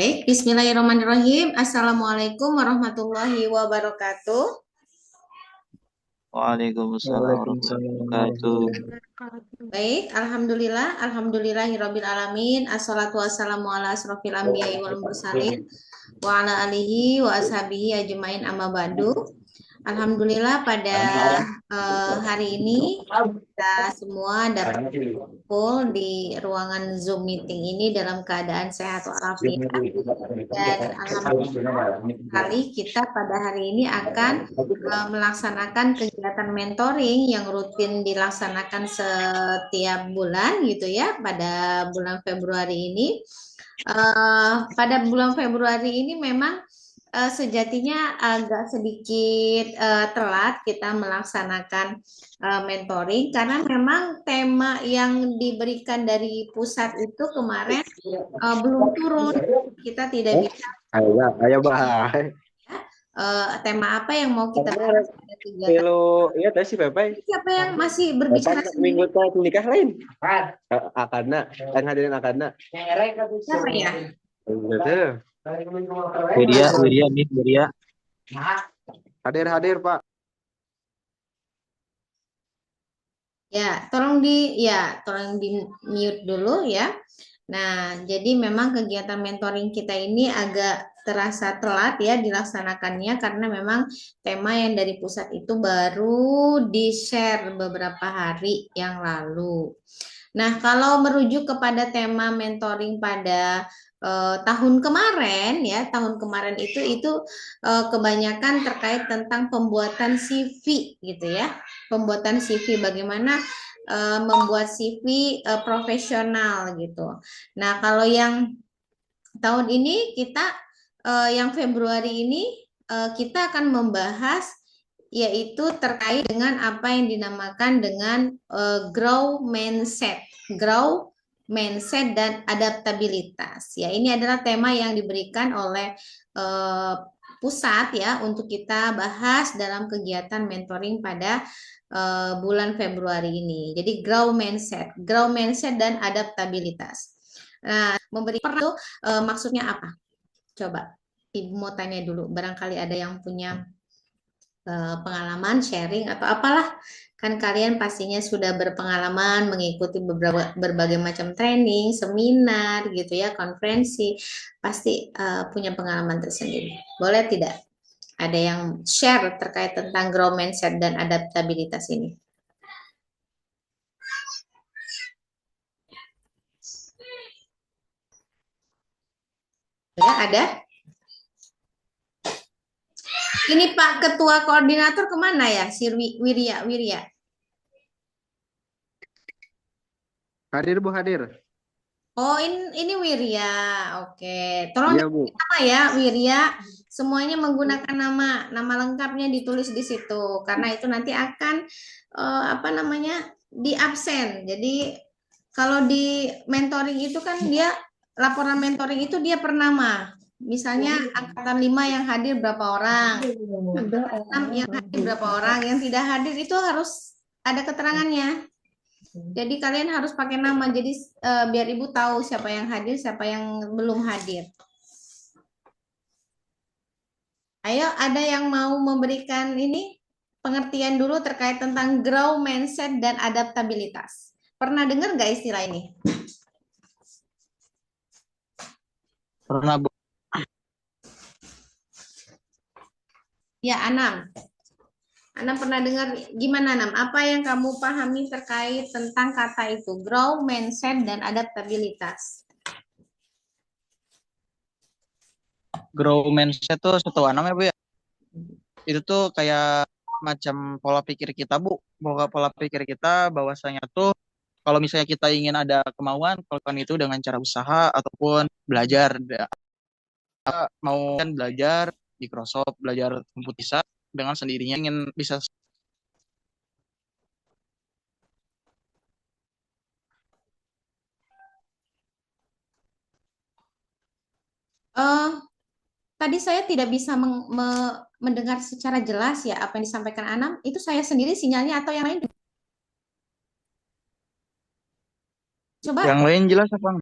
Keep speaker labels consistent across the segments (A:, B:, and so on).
A: Baik, Bismillahirrahmanirrahim. Assalamualaikum warahmatullahi wabarakatuh.
B: Waalaikumsalam warahmatullahi
C: Waalaikumsalam
B: wabarakatuh.
C: warahmatullahi wabarakatuh.
A: Baik, Alhamdulillah, Alhamdulillahirabbil alamin. Assalatu wassalamu ala asrofil anbiya'i wal mursalin wa ala alihi wa ashabihi ajmain amma ba'du. Alhamdulillah pada hari ini kita semua dapat kumpul di ruangan Zoom meeting ini dalam keadaan sehat walafiat. Dan alhamdulillah kali kita pada hari ini akan melaksanakan kegiatan mentoring yang rutin dilaksanakan setiap bulan gitu ya pada bulan Februari ini. Pada bulan Februari ini memang sejatinya agak sedikit telat kita melaksanakan mentoring karena memang tema yang diberikan dari pusat itu kemarin belum turun. Kita tidak bisa
C: Ayo, bah.
A: tema apa yang mau kita bahas pada kegiatan.
C: Halo, iya tadi si Pepe.
A: Siapa yang masih berbicara
C: Pepe
A: sendiri?
C: minggu teh nikah lain. Akadna, yang hadirin akadna.
A: Siapa ya?
C: Betul.
B: Wirya nih, Wirya.
C: Hadir, Pak.
A: Tolong di mute dulu ya. Nah, jadi memang kegiatan mentoring kita ini agak terasa telat ya dilaksanakannya karena memang tema yang dari pusat itu baru di-share beberapa hari yang lalu. Nah, kalau merujuk kepada tema mentoring pada tahun kemarin ya, tahun kemarin itu kebanyakan terkait tentang pembuatan CV gitu ya. Pembuatan CV bagaimana membuat CV profesional gitu. Nah, kalau yang tahun ini kita yang Februari ini kita akan membahas yaitu terkait dengan apa yang dinamakan dengan grow mindset dan adaptabilitas. Ya, ini adalah tema yang diberikan oleh pusat ya untuk kita bahas dalam kegiatan mentoring pada bulan Februari ini. Jadi grow mindset dan adaptabilitas. Nah, memberi itu maksudnya apa? Coba Ibu mau tanya dulu. Barangkali ada yang punya pengalaman sharing atau apalah. Kan kalian pastinya sudah berpengalaman mengikuti berbagai macam training, seminar gitu ya, konferensi. Pasti punya pengalaman tersendiri. Boleh tidak? Ada yang share terkait tentang growth mindset dan adaptabilitas ini? Ya, ada? Ini Pak Ketua Koordinator kemana ya? Si Wirya.
C: Hadir, Bu, hadir.
A: Oh, ini Wirya. Oke. Tolong
C: Iya, Bu.
A: ditulis nama ya, Wirya. Semuanya menggunakan nama lengkapnya ditulis di situ karena itu nanti akan apa namanya? Di absen. Jadi kalau di mentoring itu kan dia laporan mentoring itu dia per nama. Misalnya angkatan 5 yang hadir berapa orang, angkatan 6 yang hadir berapa orang, yang tidak hadir itu harus ada keterangannya. Jadi kalian harus pakai nama. Jadi biar Ibu tahu siapa yang hadir, siapa yang belum hadir. Ayo, ada yang mau memberikan ini pengertian dulu terkait tentang grow mindset dan adaptabilitas. Pernah dengar nggak istilah ini?
B: Pernah, Bu.
A: Ya, Anam. Anam pernah dengar gimana, Anam? Apa yang kamu pahami terkait tentang kata itu? Grow mindset dan adaptabilitas.
B: Grow mindset tuh satu namanya, Bu ya. Itu tuh kayak macam pola pikir kita, Bu. Pola pikir kita bahwasanya tuh kalau misalnya kita ingin ada kemauan, lakukan itu dengan cara usaha ataupun belajar. Mau kan belajar di Microsoft, belajar komputer dengan sendirinya ingin bisa.
A: Eh, Tadi saya tidak bisa mendengar secara jelas ya apa yang disampaikan Anam. Itu saya sendiri sinyalnya atau yang lain? Coba
B: Yang lain jelas apa?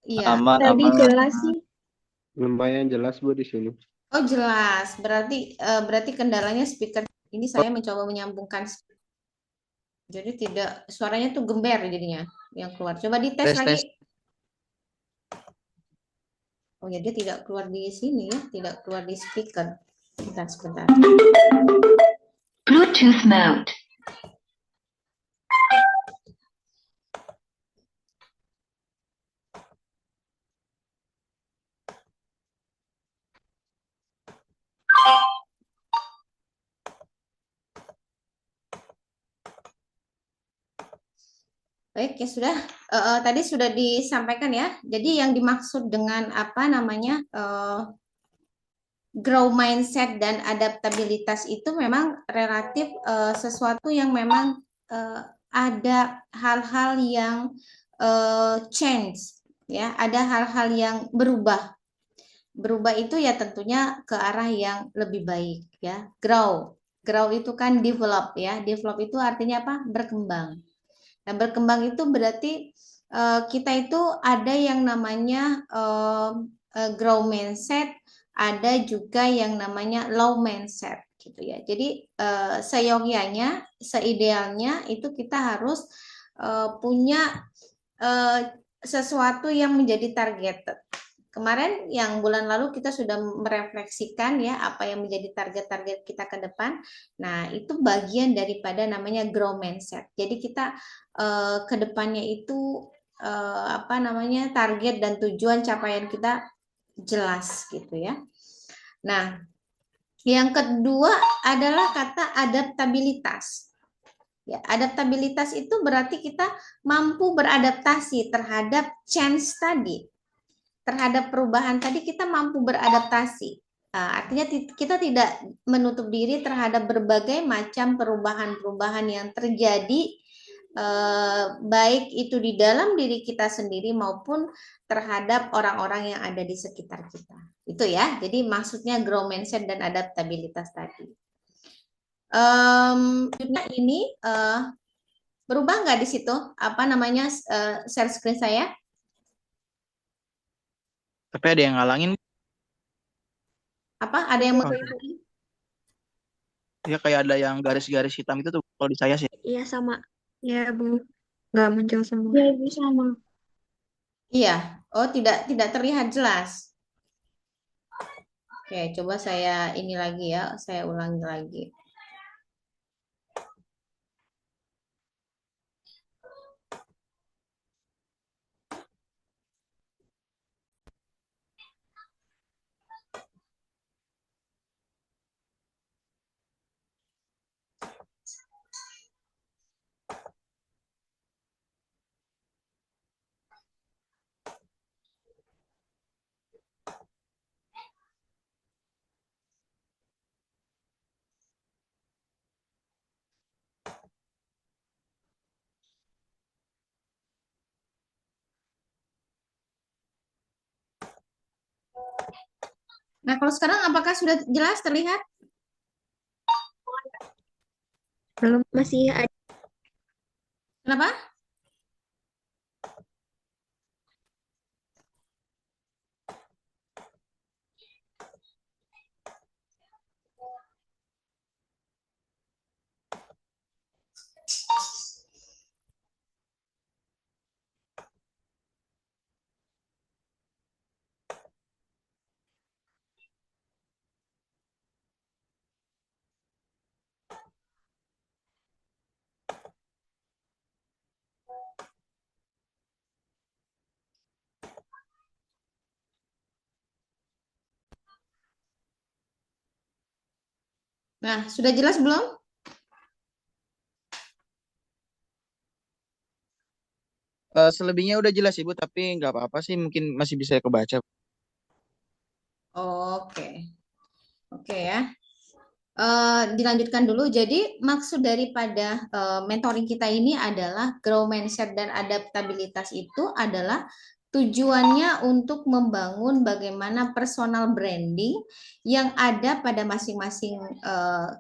A: Iya.
B: Aman,
D: Tadi
B: aman.
D: jelas sih.
C: Lumayan jelas Bu di sini.
A: Oh, jelas. Berarti kendalanya speaker. Ini saya mencoba menyambungkan. Jadi tidak suaranya tuh gember jadinya yang keluar. Coba dites
B: Tes,
A: lagi.
B: tes.
A: Oh ya, dia tidak keluar di sini ya, tidak keluar di speaker. Sebentar.
E: Bluetooth mode.
A: Baik, ya sudah. Tadi sudah disampaikan ya. Jadi yang dimaksud dengan apa namanya grow mindset dan adaptabilitas itu memang relatif sesuatu yang memang ada hal-hal yang change, ya. Ada hal-hal yang berubah. Berubah itu ya tentunya ke arah yang lebih baik, ya. Grow itu kan develop, ya. Develop itu artinya apa? Berkembang. Nah, berkembang itu berarti kita itu ada yang namanya grow mindset, ada juga yang namanya low mindset gitu ya. Jadi seyogyanya, seidealnya itu kita harus punya sesuatu yang menjadi targeted. Kemarin yang bulan lalu kita sudah merefleksikan ya apa yang menjadi target-target kita ke depan. Nah, itu bagian daripada namanya grow mindset. Jadi kita ke depannya itu apa namanya target dan tujuan capaian kita jelas gitu ya. Nah, yang kedua adalah kata adaptabilitas. Ya, adaptabilitas itu berarti kita mampu beradaptasi terhadap change tadi. Terhadap perubahan tadi kita mampu beradaptasi. Artinya kita tidak menutup diri terhadap berbagai macam perubahan-perubahan yang terjadi, baik itu di dalam diri kita sendiri maupun terhadap orang-orang yang ada di sekitar kita. Itu ya, jadi maksudnya grow mindset dan adaptabilitas tadi. Ini berubah nggak di situ? Apa namanya share screen saya?
B: Tapi ada yang ngalangin.
A: Apa? Ada yang
B: Ya kayak ada yang garis-garis hitam itu tuh kalau di saya sih.
D: Iya sama. Iya Bu. Nggak muncul semua.
E: Iya, Bu, sama.
A: Iya. Oh, tidak terlihat jelas. Oke, coba saya ini lagi ya, saya ulangi lagi. Nah, kalau sekarang apakah sudah jelas terlihat?
D: Belum, masih ada.
A: Kenapa? Nah, sudah jelas belum?
B: Selebihnya udah jelas Ibu, tapi nggak apa-apa sih, mungkin masih bisa kebaca.
A: Oke. Oke ya. Dilanjutkan dulu. Jadi maksud daripada mentoring kita ini adalah grow mindset dan adaptabilitas itu adalah tujuannya untuk membangun bagaimana personal branding yang ada pada masing-masing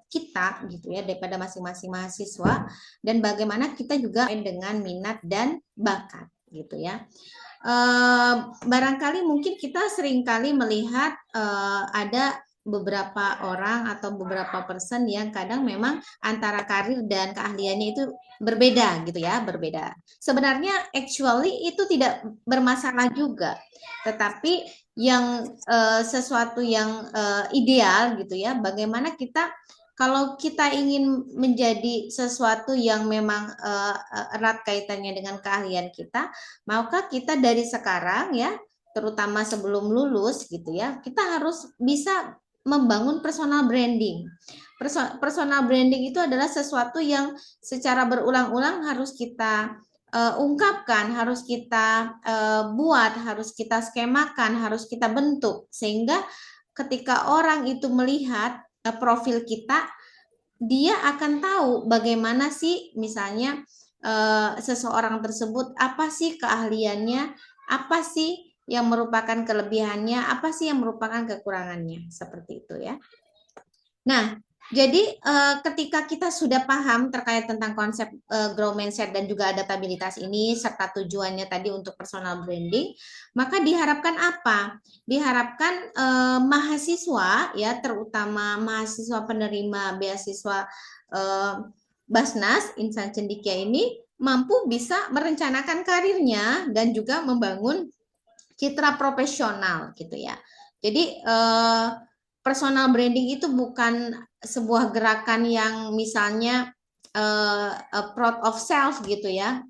A: kita gitu ya, daripada masing-masing mahasiswa, dan bagaimana kita juga dengan minat dan bakat gitu ya. barangkali mungkin kita seringkali melihat ada beberapa orang atau beberapa person yang kadang memang antara karir dan keahliannya itu berbeda gitu ya, berbeda. Sebenarnya actually itu tidak bermasalah juga, tetapi yang sesuatu yang ideal gitu ya, bagaimana kita kalau kita ingin menjadi sesuatu yang memang erat kaitannya dengan keahlian kita, maka kita dari sekarang ya, terutama sebelum lulus gitu ya, kita harus bisa membangun personal branding. Personal branding itu adalah sesuatu yang secara berulang-ulang harus kita ungkapkan, harus kita buat, harus kita skemakan, harus kita bentuk, sehingga ketika orang itu melihat profil kita, dia akan tahu bagaimana sih misalnya seseorang tersebut, apa sih keahliannya, apa sih yang merupakan kelebihannya, apa sih yang merupakan kekurangannya, seperti itu ya. Nah, jadi ketika kita sudah paham terkait tentang konsep grow mindset dan juga adaptabilitas ini serta tujuannya tadi untuk personal branding, maka diharapkan apa? Diharapkan mahasiswa ya, terutama mahasiswa penerima beasiswa Basnas Insan Cendekia ini mampu bisa merencanakan karirnya dan juga membangun citra profesional gitu ya. Jadi personal branding itu bukan sebuah gerakan yang misalnya proud of self gitu ya.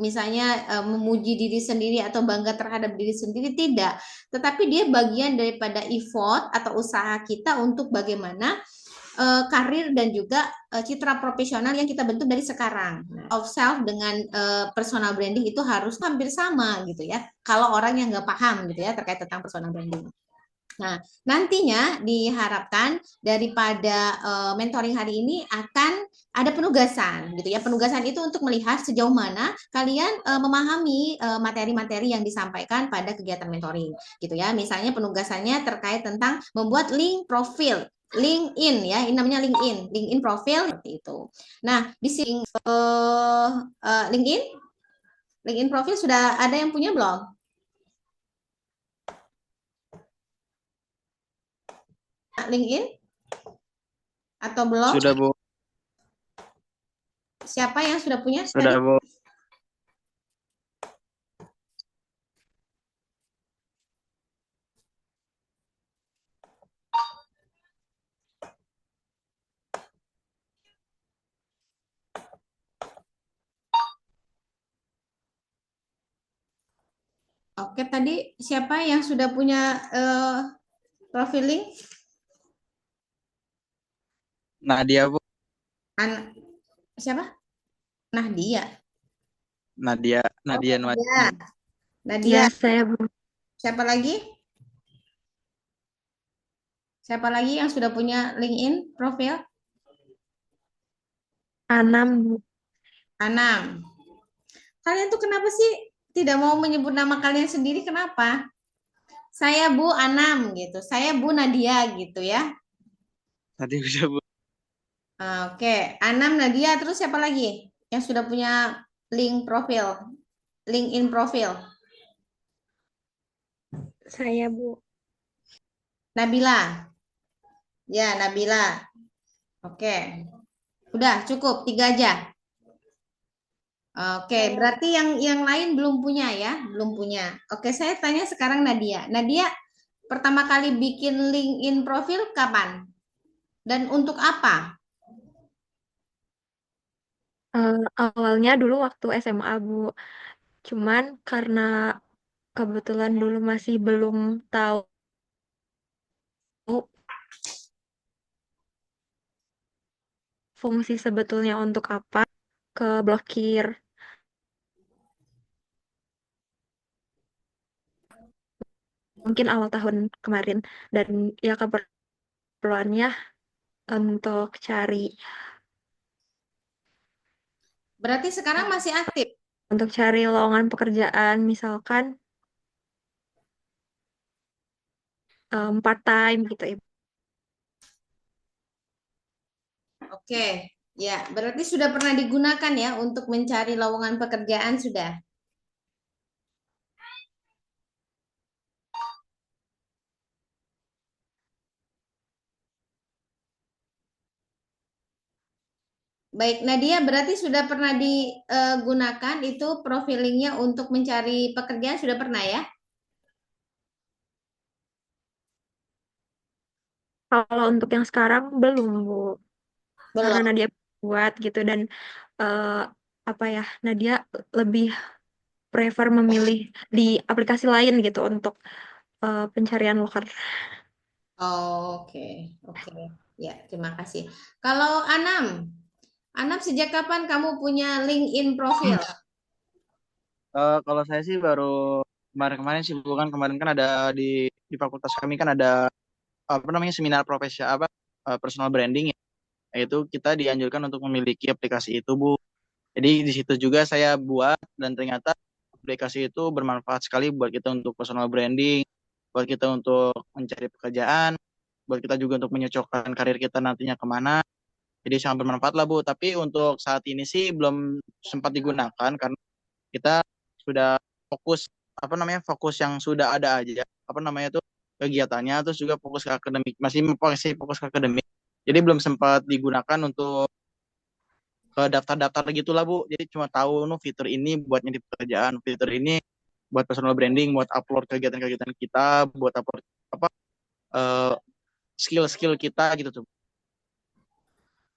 A: Misalnya memuji diri sendiri atau bangga terhadap diri sendiri, tidak. Tetapi dia bagian daripada effort atau usaha kita untuk bagaimana karir dan juga citra profesional yang kita bentuk dari sekarang. Of self dengan personal branding itu harus hampir sama gitu ya. Kalau orang yang nggak paham gitu ya terkait tentang personal branding. Nah, nantinya diharapkan daripada mentoring hari ini akan ada penugasan gitu ya. Penugasan itu untuk melihat sejauh mana kalian memahami materi-materi yang disampaikan pada kegiatan mentoring gitu ya. Misalnya penugasannya terkait tentang membuat link profil LinkedIn ya, ini namanya LinkedIn profil seperti itu. Nah, di sini LinkedIn profil sudah ada yang punya belum? LinkedIn atau belum?
B: Sudah, Bu.
A: Siapa yang sudah punya?
B: Sudah, Bu.
A: Oke, tadi siapa yang sudah punya profil link?
B: Nadia, Bu.
A: Siapa? Nadia.
B: Nadia
A: Nadia.
B: Nuwati.
A: Nadia.
D: Ya, saya Bu.
A: Siapa lagi? Siapa lagi yang sudah punya LinkedIn profil?
D: Anam Bu.
A: Anam. Kalian tuh kenapa sih tidak mau menyebut nama kalian sendiri? Kenapa? Saya Bu Anam gitu. Saya Bu Nadia gitu ya.
B: Tadi udah, Bu.
A: Oke, Anam, Nadia, terus siapa lagi yang sudah punya link profil, LinkedIn profil?
D: Saya Bu.
A: Nabila. Ya, Nabila. Oke. Udah cukup 3 aja. Oke, berarti yang lain belum punya ya, belum punya. Oke, saya tanya sekarang Nadia. Nadia, pertama kali bikin LinkedIn profil kapan? Dan untuk apa?
D: Awalnya dulu waktu SMA Bu. Cuman karena kebetulan dulu masih belum tahu fungsi sebetulnya untuk apa, ke blokir. Mungkin awal tahun kemarin. Dan ya keperluannya untuk cari
A: Berarti sekarang masih aktif.
D: lowongan pekerjaan, misalkan part time gitu ya.
A: Oke, ya, berarti sudah pernah digunakan ya untuk mencari lowongan pekerjaan sudah. Baik, Nadia berarti sudah pernah digunakan itu profilingnya untuk mencari pekerjaan, sudah pernah ya?
D: Kalau untuk yang sekarang belum, Bu. Karena
A: Belum.
D: Nadia buat gitu dan eh, apa ya, Nadia lebih prefer memilih di aplikasi lain gitu untuk pencarian loker.
A: Oke, oke. Ya, terima kasih. Kalau Anam sejak kapan kamu punya LinkedIn profil?
B: Kalau saya sih baru kemarin-kemarin sih, bukan kemarin kan ada di fakultas kami kan ada apa namanya seminar profesional apa personal branding ya. Itu kita dianjurkan untuk memiliki aplikasi itu, Bu. Jadi di situ juga saya buat dan ternyata aplikasi itu bermanfaat sekali buat kita untuk personal branding, buat kita untuk mencari pekerjaan, buat kita juga untuk menyocokkan karir kita nantinya kemana. Jadi sangat bermanfaat lah, Bu. Tapi untuk saat ini sih belum sempat digunakan karena kita sudah fokus apa namanya fokus yang sudah ada aja apa namanya tuh kegiatannya, terus juga fokus ke akademik, masih fokus ke akademik. Jadi belum sempat digunakan untuk ke daftar-daftar gitu lah, Bu. Jadi cuma tahu nu fitur ini buat nyari pekerjaan, fitur ini buat personal branding, buat upload kegiatan-kegiatan kita, buat upload apa eh, skill-skill kita gitu tuh.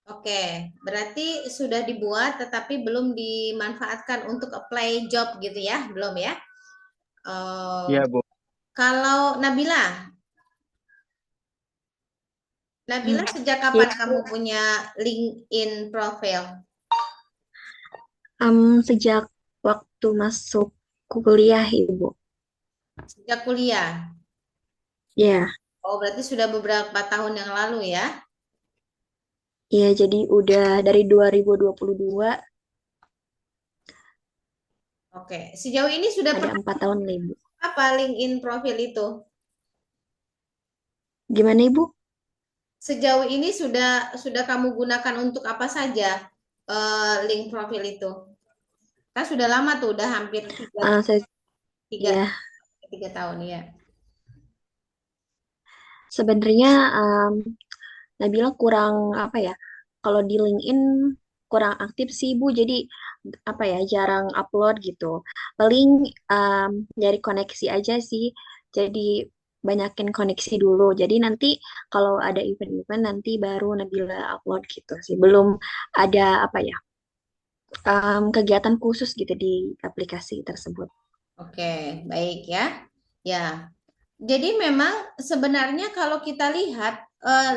A: Oke, berarti sudah dibuat tetapi belum dimanfaatkan untuk apply job gitu ya, belum ya? Eh,
B: Iya, Bu.
A: kalau Nabila
D: Hmm.
A: sejak
D: Ya,
A: kapan kamu punya LinkedIn profile?
D: sejak waktu masuk kuliah, Ibu.
A: Sejak kuliah.
D: Ya,
A: Oh, berarti sudah beberapa tahun yang lalu ya?
D: ya jadi udah dari 2022
A: Oke, sejauh ini sudah
D: ada
A: pernah
D: 4 tahun lah, Ibu.
A: apa LinkedIn profil itu?
D: Gimana, Ibu?
A: Sejauh ini sudah kamu gunakan untuk apa saja link profil itu? Kan sudah lama tuh, udah hampir
D: Saya
A: tiga,
D: ya
A: tiga tahun ya.
D: sebenarnya Nabila kurang apa ya? Kalau di LinkedIn kurang aktif sih, Bu. Jadi apa ya? Jarang upload gitu. Paling nyari koneksi aja sih. Jadi banyakin koneksi dulu. Jadi nanti kalau ada event-event nanti baru Nabila upload gitu sih. Belum ada apa ya? Kegiatan khusus gitu di aplikasi tersebut.
A: Oke, baik ya. Ya, jadi memang sebenarnya kalau kita lihat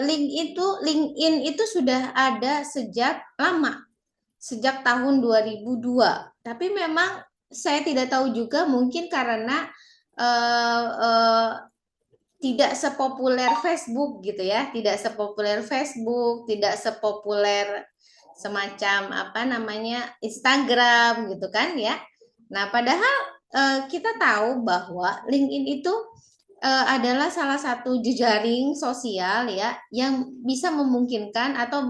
A: LinkedIn itu sudah ada sejak lama, sejak tahun 2002. Tapi memang saya tidak tahu juga mungkin karena eh, eh, tidak sepopuler Facebook gitu ya, tidak sepopuler Facebook, tidak sepopuler semacam apa namanya Instagram gitu kan ya. Nah, padahal kita tahu bahwa LinkedIn itu adalah salah satu jejaring sosial ya yang bisa memungkinkan atau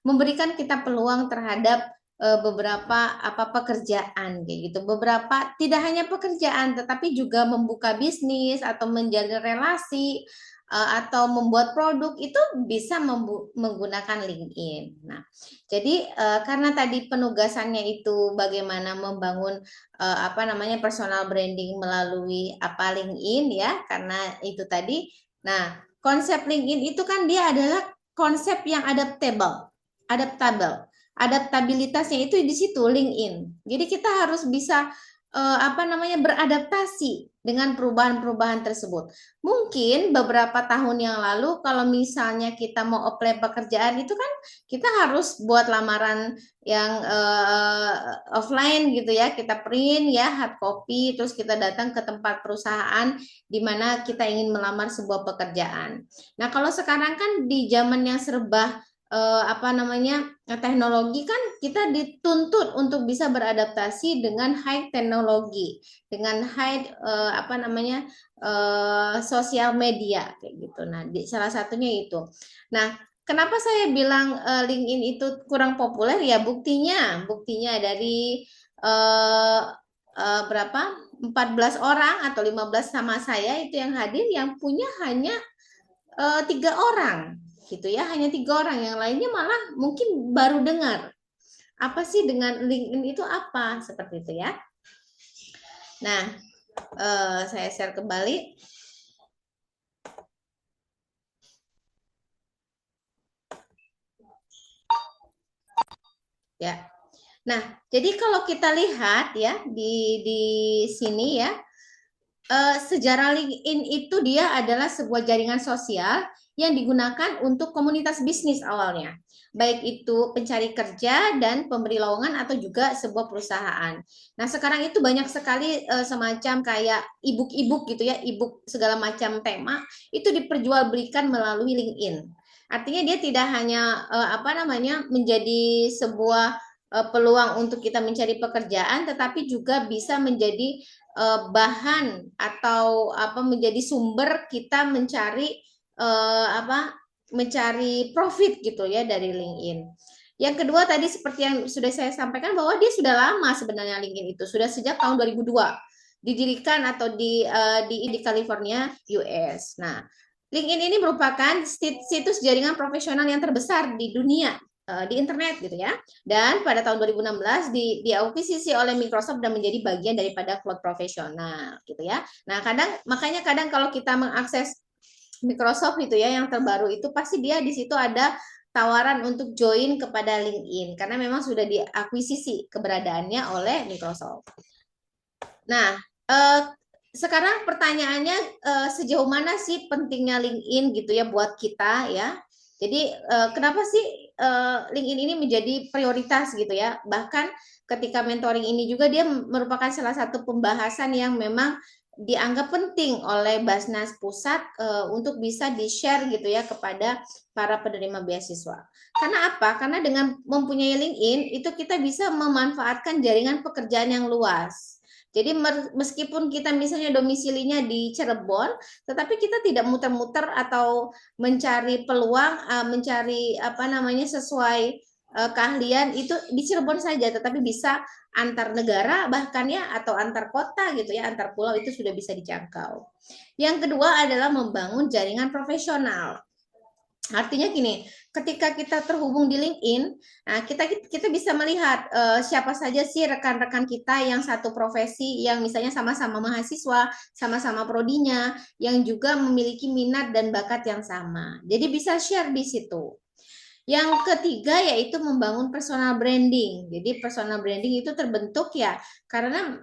A: memberikan kita peluang terhadap beberapa apa pekerjaan kayak gitu. Beberapa tidak hanya pekerjaan tetapi juga membuka bisnis atau menjalin relasi atau membuat produk itu bisa menggunakan LinkedIn. Nah, jadi karena tadi penugasannya itu bagaimana membangun apa namanya personal branding melalui apa LinkedIn ya, karena itu tadi. Nah, konsep LinkedIn itu kan dia adalah konsep yang adaptable. Adaptabilitasnya itu di situ LinkedIn. Jadi kita harus bisa apa namanya beradaptasi dengan perubahan-perubahan tersebut. Mungkin beberapa tahun yang lalu kalau misalnya kita mau apply pekerjaan itu kan kita harus buat lamaran yang offline gitu ya, kita print ya hard copy, terus kita datang ke tempat perusahaan di mana kita ingin melamar sebuah pekerjaan. Nah, kalau sekarang kan di zaman yang serba apa namanya teknologi kan kita dituntut untuk bisa beradaptasi dengan high teknologi, dengan high apa namanya sosial media kayak gitu. Nah, salah satunya itu. Nah, kenapa saya bilang LinkedIn itu kurang populer ya buktinya dari eh, berapa 14 orang atau 15 sama saya itu yang hadir yang punya hanya 3 orang. gitu ya, hanya 3 orang, yang lainnya malah mungkin baru dengar. Apa sih dengan LinkedIn itu apa? Seperti itu ya. Nah, saya share kembali. Ya. Nah, jadi kalau kita lihat ya di sini ya, sejarah LinkedIn itu dia adalah sebuah jaringan sosial yang digunakan untuk komunitas bisnis awalnya, baik itu pencari kerja dan pemberi lowongan atau juga sebuah perusahaan. Nah, sekarang itu banyak sekali semacam kayak e-book gitu ya, e-book segala macam tema itu diperjualbelikan melalui LinkedIn. Artinya dia tidak hanya menjadi sebuah peluang untuk kita mencari pekerjaan, tetapi juga bisa menjadi bahan atau menjadi sumber kita mencari mencari profit gitu ya dari LinkedIn. Yang kedua tadi seperti yang sudah saya sampaikan bahwa dia sudah lama sebenarnya LinkedIn itu sudah sejak tahun 2002 didirikan atau di California, US. Nah, LinkedIn ini merupakan situs jaringan profesional yang terbesar di dunia di internet gitu ya. Dan pada tahun 2016 diakuisisi oleh Microsoft dan menjadi bagian daripada cloud profesional gitu ya. Nah, makanya kadang kalau kita mengakses Microsoft itu ya yang terbaru itu pasti dia di situ ada tawaran untuk join kepada LinkedIn karena memang sudah diakuisisi keberadaannya oleh Microsoft. Nah, sekarang pertanyaannya sejauh mana sih pentingnya LinkedIn gitu ya buat kita ya. Jadi kenapa sih LinkedIn ini menjadi prioritas gitu ya. Bahkan ketika mentoring ini juga dia merupakan salah satu pembahasan yang memang dianggap penting oleh Basnas Pusat untuk bisa di-share gitu ya kepada para penerima beasiswa. Karena apa? Karena dengan mempunyai LinkedIn itu kita bisa memanfaatkan jaringan pekerjaan yang luas. Jadi meskipun kita misalnya domisilinya di Cirebon, tetapi kita tidak muter-muter atau mencari peluang, mencari sesuai keahlian itu di Cirebon saja, tetapi bisa antar negara bahkan ya atau antar kota gitu ya, antar pulau itu sudah bisa dijangkau. Yang kedua adalah membangun jaringan profesional. Artinya gini, ketika kita terhubung di LinkedIn, nah kita bisa melihat siapa saja sih rekan-rekan kita yang satu profesi, yang misalnya sama-sama mahasiswa, sama-sama prodinya, yang juga memiliki minat dan bakat yang sama. Jadi bisa share di situ. Yang ketiga yaitu membangun personal branding. Jadi personal branding itu terbentuk ya karena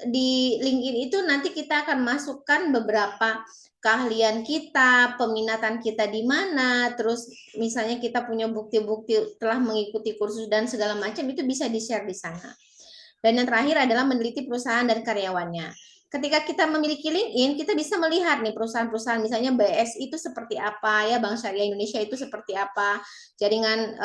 A: di LinkedIn itu nanti kita akan masukkan beberapa keahlian kita, peminatan kita di mana, terus misalnya kita punya bukti-bukti telah mengikuti kursus dan segala macam itu bisa di-share di sana. Dan yang terakhir adalah meneliti perusahaan dan karyawannya. Ketika kita memiliki LinkedIn, kita bisa melihat nih perusahaan-perusahaan misalnya BSI itu seperti apa ya, Bank Syariah Indonesia itu seperti apa, jaringan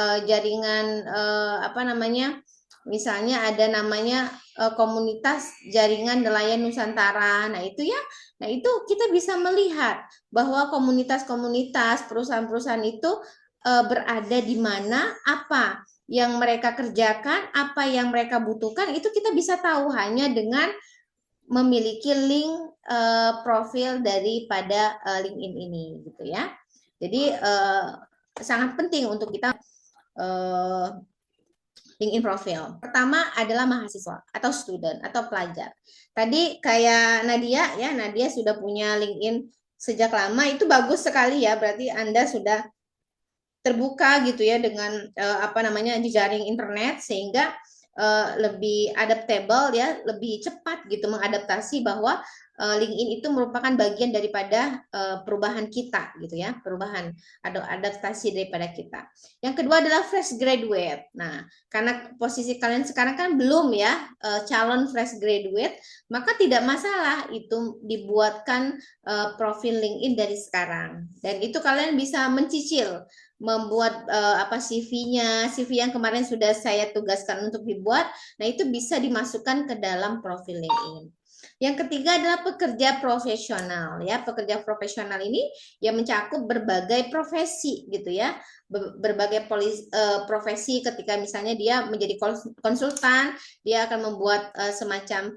A: misalnya ada namanya komunitas jaringan nelayan Nusantara. Nah, itu ya. Nah, itu kita bisa melihat bahwa komunitas-komunitas perusahaan-perusahaan itu berada di mana, apa yang mereka kerjakan, apa yang mereka butuhkan, itu kita bisa tahu hanya dengan memiliki link profil daripada LinkedIn ini gitu ya. Jadi sangat penting untuk kita LinkedIn profil. Pertama adalah mahasiswa atau student atau pelajar. Tadi kayak Nadia ya, Nadia sudah punya LinkedIn sejak lama, itu bagus sekali ya, berarti Anda sudah terbuka gitu ya dengan jejaring internet sehingga lebih adaptable ya, lebih cepat gitu mengadaptasi bahwa LinkedIn itu merupakan bagian daripada perubahan kita gitu ya, perubahan atau adaptasi daripada kita. Yang kedua adalah fresh graduate. Nah, karena posisi kalian sekarang kan belum ya calon fresh graduate, maka tidak masalah itu dibuatkan profil LinkedIn dari sekarang. Dan itu kalian bisa mencicil membuat CV-nya, CV yang kemarin sudah saya tugaskan untuk dibuat. Nah, itu bisa dimasukkan ke dalam profil LinkedIn. Yang ketiga adalah pekerja profesional ya. Pekerja profesional ini yang mencakup berbagai profesi gitu ya. Berbagai profesi, ketika misalnya dia menjadi konsultan, dia akan membuat semacam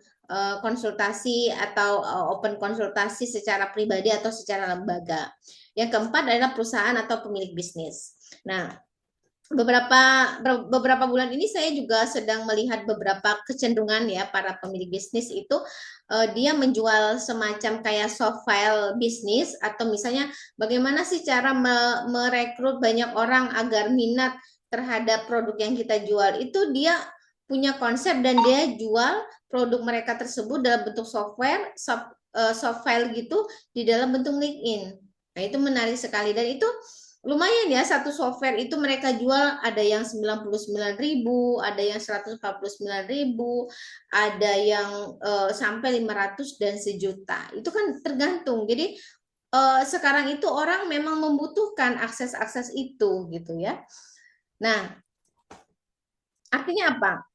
A: konsultasi atau open konsultasi secara pribadi atau secara lembaga. Yang keempat adalah perusahaan atau pemilik bisnis. Nah, beberapa bulan ini saya juga sedang melihat beberapa kecenderungan ya para pemilik bisnis itu dia menjual semacam kayak soft file bisnis, atau misalnya bagaimana sih cara merekrut banyak orang agar minat terhadap produk yang kita jual. Itu dia punya konsep dan dia jual produk mereka tersebut dalam bentuk software, soft file gitu di dalam bentuk LinkedIn. Nah, itu menarik sekali dan itu lumayan ya, satu software itu mereka jual ada yang 99.000, ada yang 149.000, ada yang sampai 500 dan sejuta. Itu kan tergantung. Jadi sekarang itu orang memang membutuhkan akses-akses itu gitu ya. Nah, artinya apa?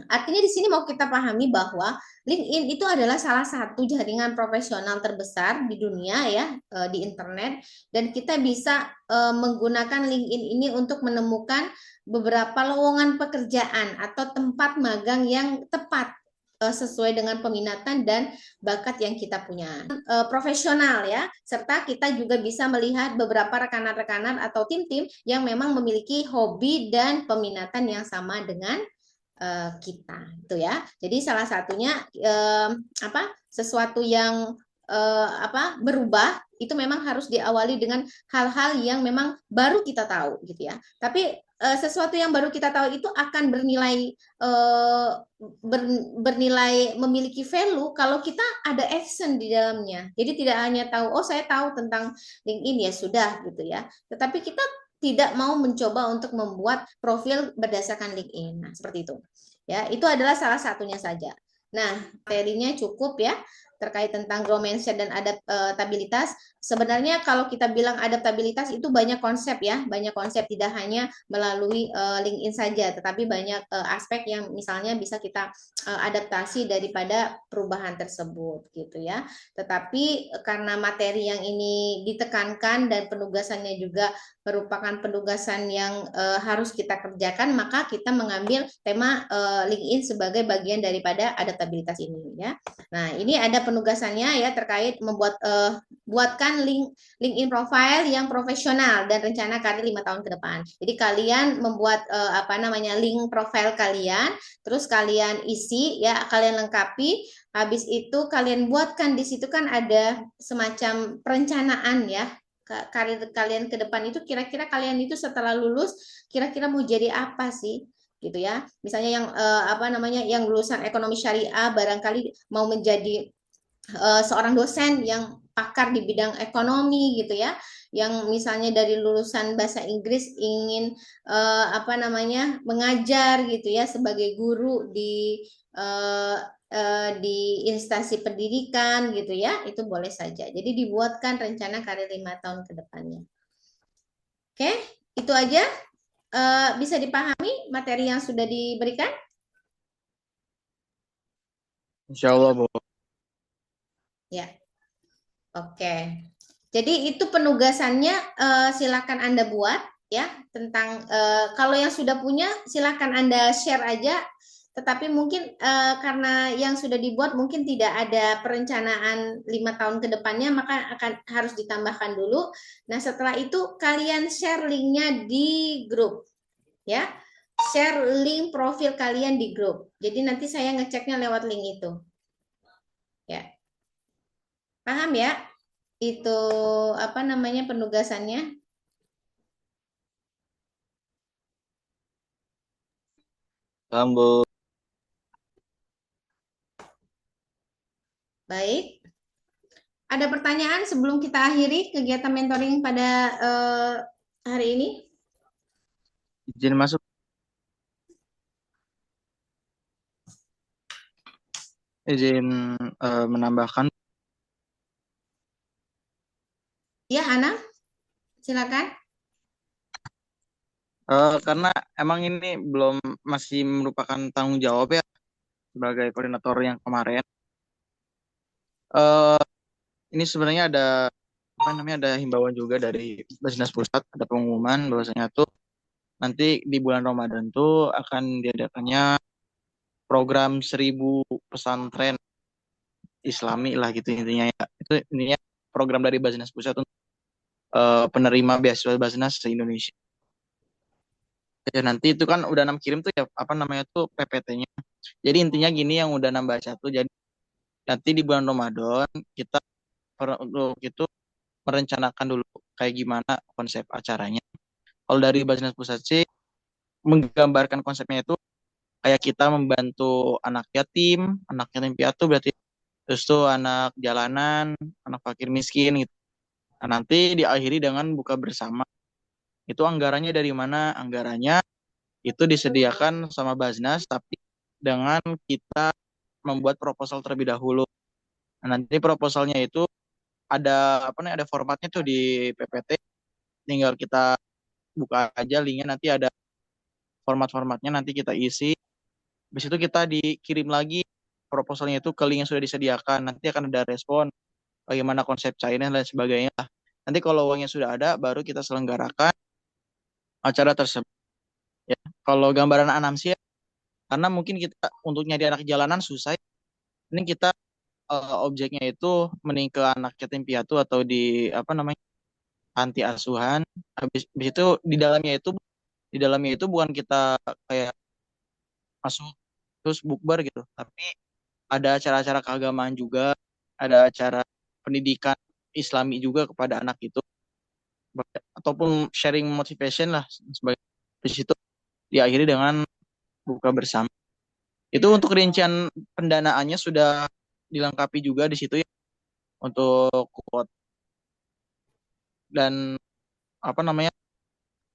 A: Artinya di sini mau kita pahami bahwa LinkedIn itu adalah salah satu jaringan profesional terbesar di dunia ya, di internet, dan kita bisa menggunakan LinkedIn ini untuk menemukan beberapa lowongan pekerjaan atau tempat magang yang tepat sesuai dengan peminatan dan bakat yang kita punya. Profesional ya, serta kita juga bisa melihat beberapa rekanan-rekanan atau tim-tim yang memang memiliki hobi dan peminatan yang sama dengan kita itu ya. Jadi salah satunya sesuatu yang berubah itu memang harus diawali dengan hal-hal yang memang baru kita tahu gitu ya. Tapi sesuatu yang baru kita tahu itu akan bernilai memiliki value kalau kita ada action di dalamnya. Jadi tidak hanya tahu, oh saya tahu tentang LinkedIn ya sudah gitu ya. Tetapi kita tidak mau mencoba untuk membuat profil berdasarkan LinkedIn. Nah, seperti itu. Ya, itu adalah salah satunya saja. Nah, materinya cukup ya terkait tentang growth mindset dan adaptabilitas. Sebenarnya kalau kita bilang adaptabilitas itu banyak konsep ya, banyak konsep, tidak hanya melalui LinkedIn saja, tetapi banyak aspek yang misalnya bisa kita adaptasi daripada perubahan tersebut gitu ya. Tetapi karena materi yang ini ditekankan dan penugasannya juga merupakan penugasan yang harus kita kerjakan, maka kita mengambil tema LinkedIn sebagai bagian daripada adaptabilitas ini ya. Nah, ini ada penugasannya ya terkait membuat buatkan LinkedIn profile yang profesional dan rencana karir 5 tahun ke depan. Jadi kalian membuat link profile kalian, terus kalian isi ya, kalian lengkapi. Habis itu kalian buatkan di situ kan ada semacam perencanaan ya karir kalian ke depan itu, kira-kira kalian itu setelah lulus kira-kira mau jadi apa sih gitu ya. Misalnya yang yang lulusan ekonomi syariah barangkali mau menjadi seorang dosen yang pakar di bidang ekonomi gitu ya. Yang misalnya dari lulusan bahasa Inggris ingin mengajar gitu ya sebagai guru di instansi pendidikan gitu ya, itu boleh saja. Jadi dibuatkan rencana karir 5 tahun ke depannya. Oke, itu aja. Bisa dipahami materi yang sudah diberikan?
B: Insya Allah, Bu.
A: Ya, oke. Jadi itu penugasannya, silakan Anda buat ya tentang kalau yang sudah punya silakan Anda share aja. Tetapi mungkin karena yang sudah dibuat mungkin tidak ada perencanaan 5 tahun ke depannya, maka harus ditambahkan dulu. Nah, setelah itu kalian share linknya di grup ya. Share link profil kalian di grup. Jadi nanti saya ngeceknya lewat link itu. Ya. Paham ya? Itu penugasannya?
B: Paham, Bu.
A: Baik. Ada pertanyaan sebelum kita akhiri kegiatan mentoring pada hari ini?
B: Izin masuk. Izin menambahkan.
A: Ya, Ana, silakan.
B: Karena emang ini masih merupakan tanggung jawab ya sebagai koordinator yang kemarin. Ini sebenarnya ada himbauan juga dari Basnas Pusat, ada pengumuman bahwasanya tuh nanti di bulan Ramadan tuh akan diadakannya program 1000 pesantren Islami lah gitu intinya ya. Itu intinya program dari Basnas Pusat untuk penerima beasiswa Basnas se-Indonesia. Ya, nanti itu kan udah Anam kirim tuh ya apa namanya tuh PPT-nya. Jadi intinya gini yang udah Anam baca tuh. Jadi nanti di bulan Ramadan kita untuk itu merencanakan dulu kayak gimana konsep acaranya. Kalau dari Basnas Pusat sih menggambarkan konsepnya itu kayak kita membantu anak yatim piatu berarti terus tuh anak jalanan, anak fakir miskin gitu. Nah, nanti diakhiri dengan buka bersama. Itu anggarannya dari mana? Anggarannya itu disediakan sama Basnas tapi dengan kita membuat proposal terlebih dahulu. Nah, nanti proposalnya itu ada apa nih ada formatnya tuh di PPT, tinggal kita buka aja linknya, nanti ada format-formatnya, nanti kita isi. Habis itu kita dikirim lagi proposalnya itu ke link yang sudah disediakan. Nanti akan ada respon bagaimana konsep China dan sebagainya. Nanti kalau uangnya sudah ada, baru kita selenggarakan acara tersebut. Ya. Kalau gambaran Anam sih, karena mungkin kita untuk nyari anak jalanan susah. Ini kita objeknya itu mending ke anak yatim piatu atau di apa namanya panti asuhan. Habis itu di dalamnya itu bukan kita kayak masuk terus bukber gitu, tapi ada acara-acara keagamaan juga, ada acara pendidikan Islami juga kepada anak itu, ataupun sharing motivation lah sebagai di situ diakhiri dengan buka bersama. Itu untuk rincian pendanaannya sudah dilengkapi juga di situ ya untuk quote dan apa namanya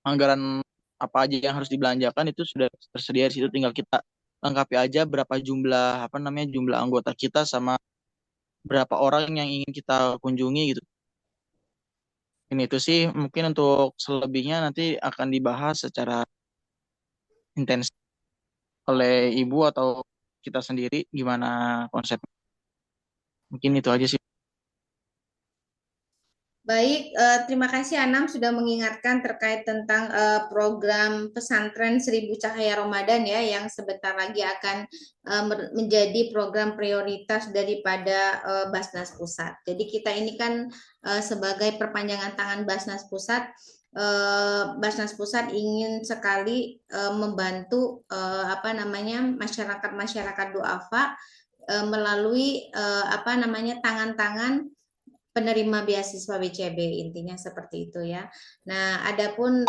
B: anggaran apa aja yang harus dibelanjakan itu sudah tersedia di situ, tinggal kita lengkapi aja berapa jumlah apa namanya jumlah anggota kita sama berapa orang yang ingin kita kunjungi gitu. Ini itu sih mungkin untuk selebihnya nanti akan dibahas secara intens oleh ibu atau kita sendiri gimana konsep. Mungkin itu aja sih.
A: Baik, terima kasih Anam sudah mengingatkan terkait tentang program pesantren 1000 Cahaya Ramadan ya, yang sebentar lagi akan menjadi program prioritas daripada Basnas Pusat. Jadi kita ini kan sebagai perpanjangan tangan Basnas Pusat, Basnas Pusat ingin sekali membantu apa namanya masyarakat duafa melalui apa namanya tangan-tangan penerima beasiswa BCB, intinya seperti itu ya. Nah, adapun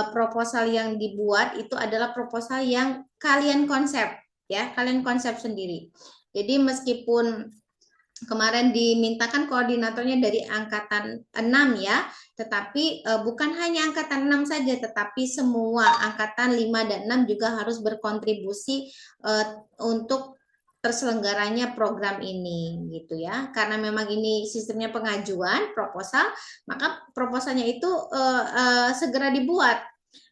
A: proposal yang dibuat itu adalah proposal yang kalian konsep ya, kalian konsep sendiri. Jadi meskipun kemarin dimintakan koordinatornya dari angkatan 6 ya, tetapi bukan hanya angkatan 6 saja, tetapi semua angkatan 5 dan 6 juga harus berkontribusi untuk terselenggaranya program ini gitu ya, karena memang ini sistemnya pengajuan proposal, maka proposalnya itu segera dibuat.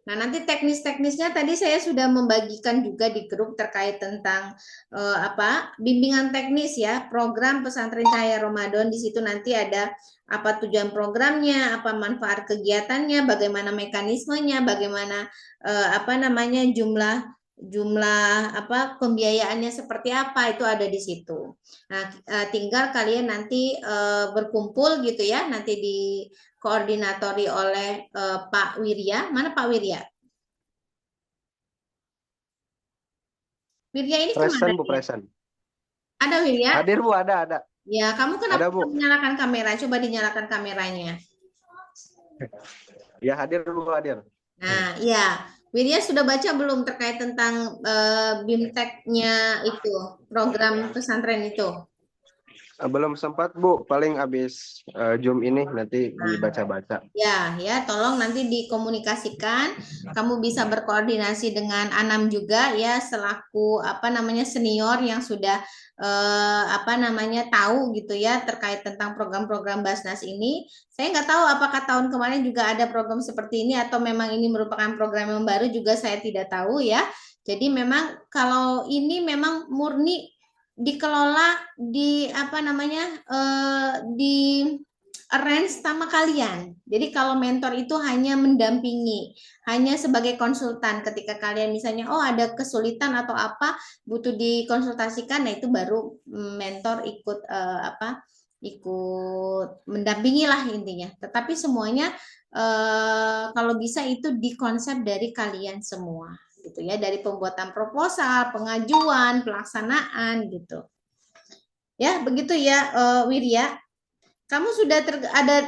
A: Nah, nanti teknis-teknisnya tadi saya sudah membagikan juga di grup terkait tentang apa bimbingan teknis ya, program pesantren Cahaya Ramadan. Di situ nanti ada apa tujuan programnya, apa manfaat kegiatannya, bagaimana mekanismenya, bagaimana apa namanya jumlah apa pembiayaannya seperti apa, itu ada di situ. Nah, tinggal kalian nanti berkumpul gitu ya, nanti dikoordinatori oleh Pak Wirya. Mana Pak Wirya? Wirya ini kemana?
C: Present Bu, present.
A: Ada Wirya?
C: Hadir Bu, ada.
A: Ya, kamu kenapa
C: Ada Bu.
A: menyalakan kamera? Coba dinyalakan kameranya.
C: Ya hadir Bu, hadir.
A: Nah, ya. Wirya sudah baca belum terkait tentang BIMTEK-nya itu, program pesantren itu?
C: Belum sempat Bu, paling habis Zoom ini nanti
A: Nah,
C: dibaca-baca.
A: ya, tolong nanti dikomunikasikan. Kamu bisa berkoordinasi dengan Anam juga ya, selaku apa namanya senior yang sudah apa namanya tahu gitu ya terkait tentang program-program Basnas ini. Saya nggak tahu apakah tahun kemarin juga ada program seperti ini atau memang ini merupakan program yang baru, juga saya tidak tahu ya. Jadi memang kalau ini memang murni dikelola di apa namanya di arrange sama kalian. Jadi kalau mentor itu hanya mendampingi, hanya sebagai konsultan. Ketika kalian misalnya oh ada kesulitan atau apa butuh dikonsultasikan, nah itu baru mentor ikut apa ikut mendampingi lah intinya. Tetapi semuanya kalau bisa itu dikonsep dari kalian semua gitu ya, dari pembuatan proposal, pengajuan, pelaksanaan gitu. Ya, begitu ya Wirya. Kamu sudah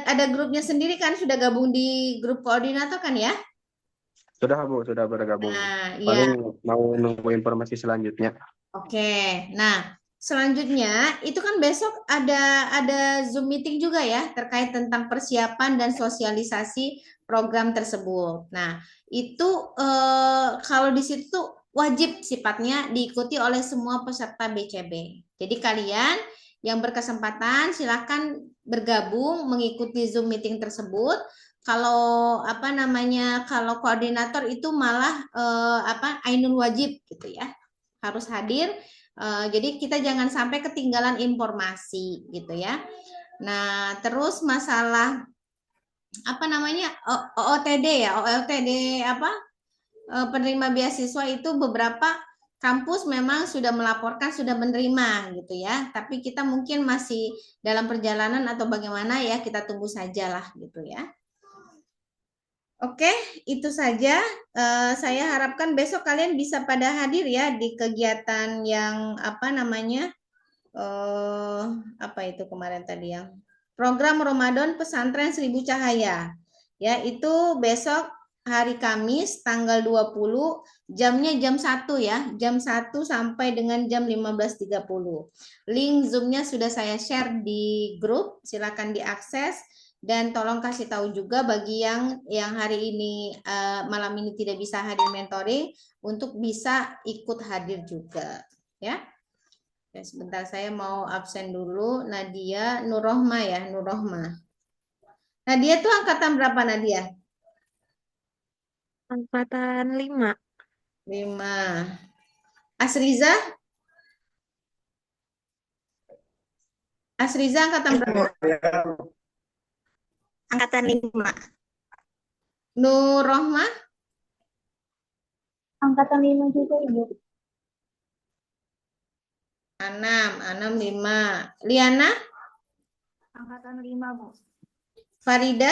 A: ada grupnya sendiri kan, sudah gabung di grup koordinator kan ya?
C: Sudah Bu, sudah bergabung.
A: Nah, ya.
C: Paling mau nunggu informasi selanjutnya.
A: Oke. Nah, selanjutnya itu kan besok ada Zoom meeting juga ya terkait tentang persiapan dan sosialisasi program tersebut. Nah, itu kalau di situ tuh wajib sifatnya diikuti oleh semua peserta BCB. Jadi kalian yang berkesempatan silakan bergabung mengikuti Zoom meeting tersebut. Kalau apa namanya, kalau koordinator itu malah ainul wajib gitu ya, harus hadir. Jadi kita jangan sampai ketinggalan informasi gitu ya. Nah, terus masalah apa namanya OOTD ya, OLTD apa penerima beasiswa itu beberapa kampus memang sudah melaporkan sudah menerima gitu ya. Tapi kita mungkin masih dalam perjalanan atau bagaimana ya, kita tunggu sajalah gitu ya. Oke, itu saja. Saya harapkan besok kalian bisa pada hadir ya di kegiatan yang apa namanya, apa itu kemarin tadi yang program Ramadan Pesantren Seribu Cahaya. Ya, itu besok hari Kamis tanggal 20, jamnya jam 1 ya, jam 1 sampai dengan jam 15.30. Link Zoom-nya sudah saya share di grup, silakan diakses. Dan tolong kasih tahu juga bagi yang hari ini malam ini tidak bisa hadir mentoring untuk bisa ikut hadir juga ya. Ya, sebentar saya mau absen dulu. Nadia Nurrohma ya, Nurrohma. Nadia tuh angkatan berapa Nadia?
E: Angkatan 5.
A: 5. Asriza? Asriza angkatan berapa?
E: Angkatan 5.
A: Nurrohma?
E: Angkatan 5 juga, Ibu.
A: 6, 5. Liana?
E: Angkatan 5, Bu.
A: Farida?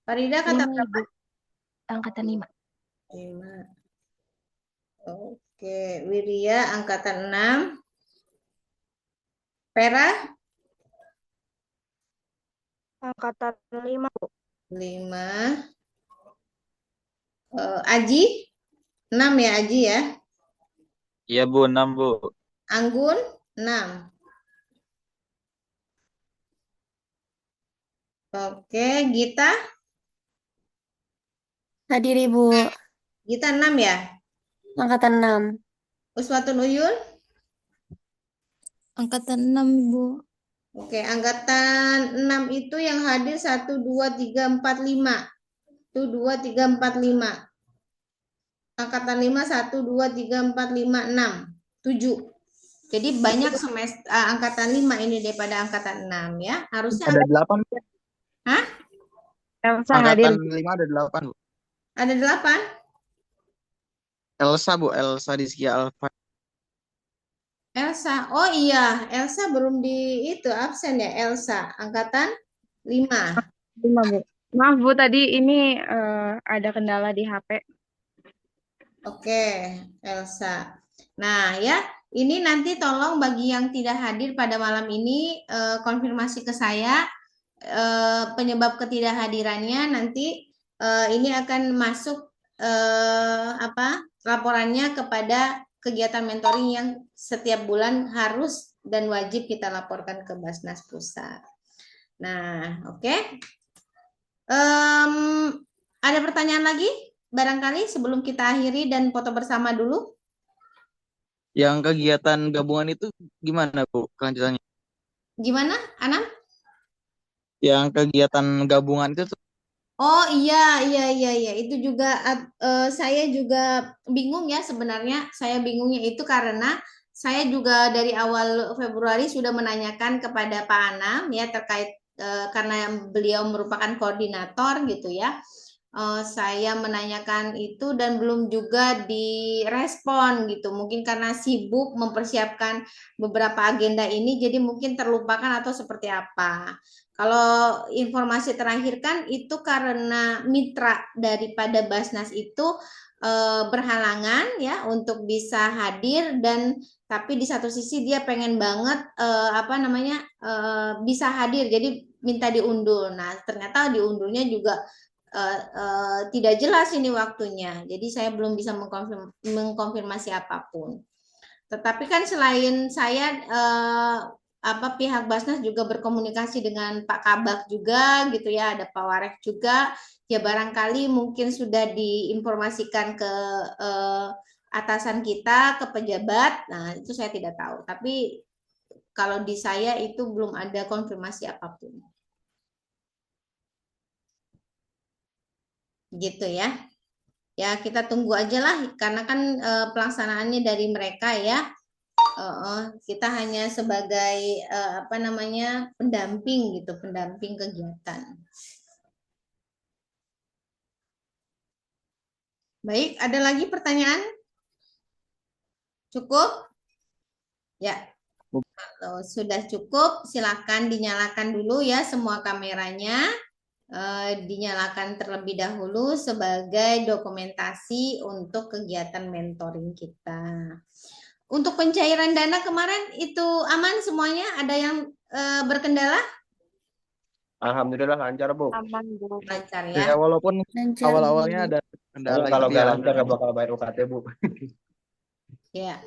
A: Farida kata
E: 5,
A: berapa?
E: Ibu. Angkatan 5.
A: 5. Oke, Wirya angkatan 6. Vera?
E: Angkatan 5, Bu.
A: 5. Aji? 6 ya Aji ya?
B: Iya Bu, 6 Bu.
A: Anggun? 6. Oke, Gita?
E: Hadir, Ibu.
A: Gita 6 ya?
E: Angkatan 6.
A: Uswatun Uyun?
E: Angkatan 6, Ibu.
A: Oke, angkatan 6 itu yang hadir 1, 2, 3, 4, 5. 1, 2, 3, 4, 5. Angkatan 5, 1, 2, 3, 4, 5, 6. 7. Jadi banyak semester angkatan 5 ini daripada angkatan 6 ya. Harusnya
B: Ada 8 Bu.
A: Hah?
E: Elsa
B: Angkatan
E: hadir.
B: 5 ada 8 Bu.
A: Ada 8?
B: Elsa Bu, Elsa Dizkia Alfa.
A: Elsa. Oh iya, Elsa belum di itu absen ya, Elsa. Angkatan 5.
E: 5, Bu. Maaf, Bu, tadi ini ada kendala di HP.
A: Oke, Elsa. Nah, ya, ini nanti tolong bagi yang tidak hadir pada malam ini konfirmasi ke saya penyebab ketidakhadirannya. Nanti ini akan masuk laporannya kepada kegiatan mentoring yang setiap bulan harus dan wajib kita laporkan ke Basnas Pusat. Nah, oke. Ada pertanyaan lagi? Barangkali sebelum kita akhiri dan foto bersama dulu.
B: Yang kegiatan gabungan itu gimana Bu kelanjutannya?
A: Gimana, Anam?
B: Yang kegiatan gabungan itu tuh
A: Oh iya. Itu juga saya juga bingung ya sebenarnya. Saya bingungnya itu karena saya juga dari awal Februari sudah menanyakan kepada Pak Anam ya terkait karena beliau merupakan koordinator gitu ya. saya menanyakan itu dan belum juga direspon gitu. Mungkin karena sibuk mempersiapkan beberapa agenda ini, jadi mungkin terlupakan atau seperti apa. Kalau informasi terakhir kan itu karena mitra daripada Basnas itu berhalangan ya untuk bisa hadir, dan tapi di satu sisi dia pengen banget bisa hadir, jadi minta diundur. Nah, ternyata diundurnya juga tidak jelas ini waktunya. Jadi saya belum bisa mengkonfirmasi apapun. Tetapi kan selain saya pihak Basnas juga berkomunikasi dengan Pak Kabak juga gitu ya, ada Pak Warek juga. Ya barangkali mungkin sudah diinformasikan ke atasan kita, ke pejabat. Nah, itu saya tidak tahu. Tapi kalau di saya itu belum ada konfirmasi apapun. Gitu ya. Ya, kita tunggu aja lah, karena kan pelaksanaannya dari mereka ya. Kita hanya sebagai pendamping gitu, pendamping kegiatan. Baik, ada lagi pertanyaan? Cukup? Ya. Kalau sudah cukup, silakan dinyalakan dulu ya semua kameranya. Dinyalakan terlebih dahulu sebagai dokumentasi untuk kegiatan mentoring kita. Untuk pencairan dana kemarin itu aman semuanya? Ada yang berkendala?
C: Alhamdulillah lancar, Bu.
E: Aman, Bu.
A: Lancar
B: Ya,
A: ya.
B: walaupun awal-awalnya ada kendala
C: Kalau
B: gitu
C: nggak
B: ya.
C: lancar nggak bakal bayar UKT, Bu.
A: Ya,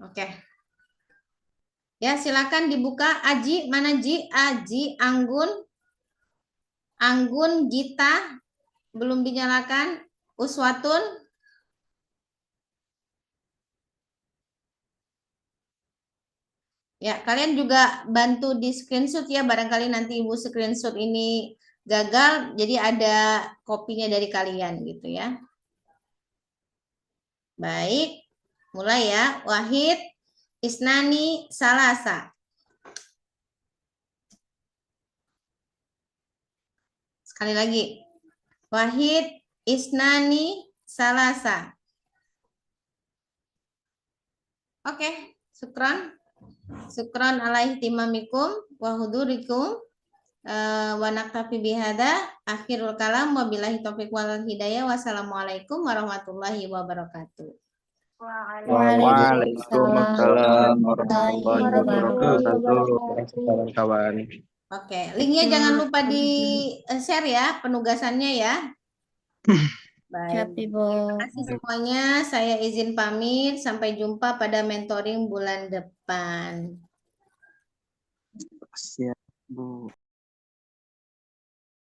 A: oke. Ya, silakan dibuka. Aji, mana Ji? Aji, Anggun, Gita, belum dinyalakan. Uswatun. Ya, kalian juga bantu di screenshot ya, barangkali nanti Ibu screenshot ini gagal, jadi ada kopinya dari kalian gitu ya. Baik, mulai ya. Wahid, Isnani, Salasa. Sekali lagi. Wahid, Isnani, Salasa. Oke, syukran. Syukran alaihi timamikum wa hudurikum wa naktafi bihada. Akhirul kalam wabillahi taufiq wal hidayah. Wassalamualaikum warahmatullahi wabarakatuh.
B: Waalaikumsalam warahmatullahi wabarakatuh.
C: Kawan-kawan.
A: Oke, linknya jangan lupa di share ya, penugasannya ya. Baik. Terima kasih semuanya. Saya izin pamit. Sampai jumpa pada mentoring bulan depan.
B: Siap, Bu.